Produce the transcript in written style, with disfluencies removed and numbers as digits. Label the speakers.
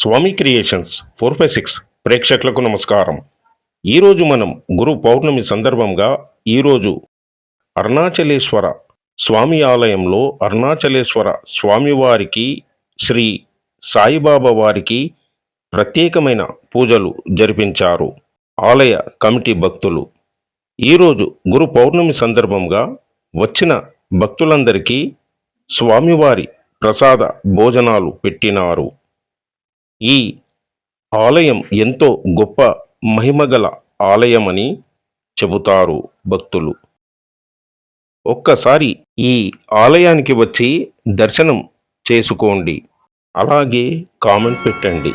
Speaker 1: స్వామి creations 456 ప్రేక్షకులకు నమస్కారం. ఈరోజు మనం గురు పౌర్ణమి సందర్భంగా ఈరోజు అరుణాచలేశ్వర స్వామి ఆలయంలో అరుణాచలేశ్వర స్వామివారికి శ్రీ సాయిబాబా వారికి ప్రత్యేకమైన పూజలు జరిపించారు ఆలయ కమిటీ భక్తులు. ఈరోజు గురు పౌర్ణమి సందర్భంగా వచ్చిన భక్తులందరికీ స్వామివారి ప్రసాద భోజనాలు పెట్టినారు. ఈ ఆలయం ఎంతో గొప్ప మహిమగల ఆలయమని చెబుతారు భక్తులు. ఒక్కసారి ఈ ఆలయానికి వచ్చి దర్శనం చేసుకోండి, అలాగే కామెంట్ పెట్టండి.